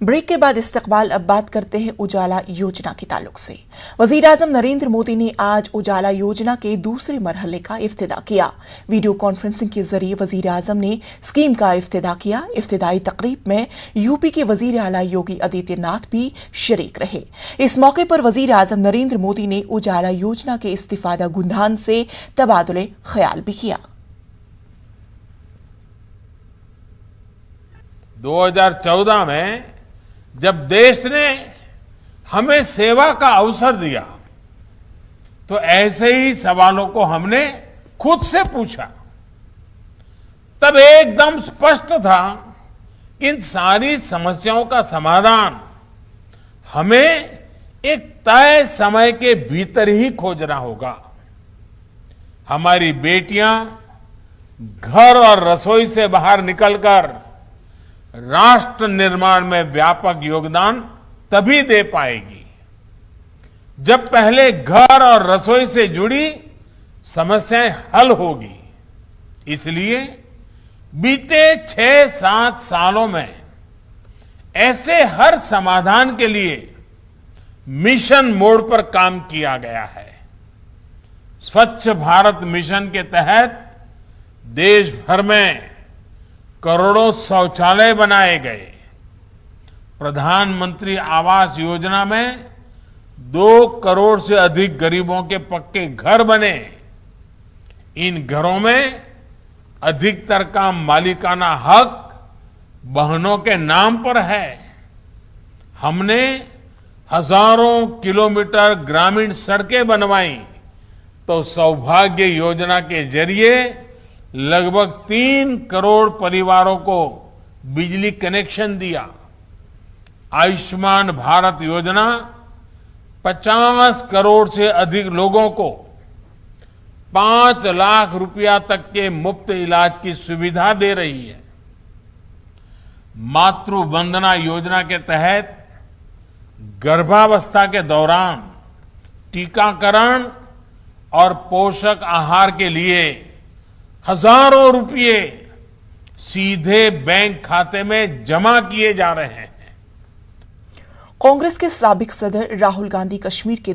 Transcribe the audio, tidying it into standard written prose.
Break के बाद इस्तकबाल अब बात करते हैं उजाला योजना के ताल्लुक से। वजीर आजम नरेंद्र मोदी ने आज उजाला योजना के दूसरे मरहले का इफ्तिदा किया। वीडियो कॉन्फ्रेंसिंग के जरिए वजीर आजम ने स्कीम का इफ्तिदा किया। इफ्तिदाई तकरीब में यूपी के वजीर आला योगी आदित्यनाथ भी शरीक रहे। इस मौके पर वजीर आजम नरेंद्र मोदी ने उजाला योजना के इस्तिफादा गुंधान से तबादुले ख्याल भी किया। 2014 में जब देश ने हमें सेवा का अवसर दिया तो ऐसे ही सवालों को हमने खुद से पूछा। तब एकदम स्पष्ट था कि इन सारी समस्याओं का समाधान हमें एक तय समय के भीतर ही खोजना होगा। हमारी बेटियां घर और रसोई से बाहर निकलकर राष्ट्र निर्माण में व्यापक योगदान तभी दे पाएगी जब पहले घर और रसोई से जुड़ी समस्याएं हल होगी। इसलिए बीते 6-7 सालों में ऐसे हर समाधान के लिए मिशन मोड पर काम किया गया है। स्वच्छ भारत मिशन के तहत देश भर में करोड़ों शौचालय बनाए गए। प्रधानमंत्री आवास योजना में 2 करोड़ से अधिक गरीबों के पक्के घर बने। इन घरों में अधिकतर का मालिकाना हक बहनों के नाम पर है। हमने हजारों किलोमीटर ग्रामीण सड़कें बनवाई तो सौभाग्य योजना के जरिए लगभग 3 करोड़ परिवारों को बिजली कनेक्शन दिया। आयुष्मान भारत योजना 50 करोड़ से अधिक लोगों को 5 लाख रुपया तक के मुफ्त इलाज की सुविधा दे रही है। मातृ वंदना योजना के तहत गर्भावस्था के दौरान टीकाकरण और पोषक आहार के लिए हजारों रुपये सीधे बैंक खाते में जमा किए जा रहे हैं। कांग्रेस के साबिक सदर राहुल गांधी कश्मीर के दौरे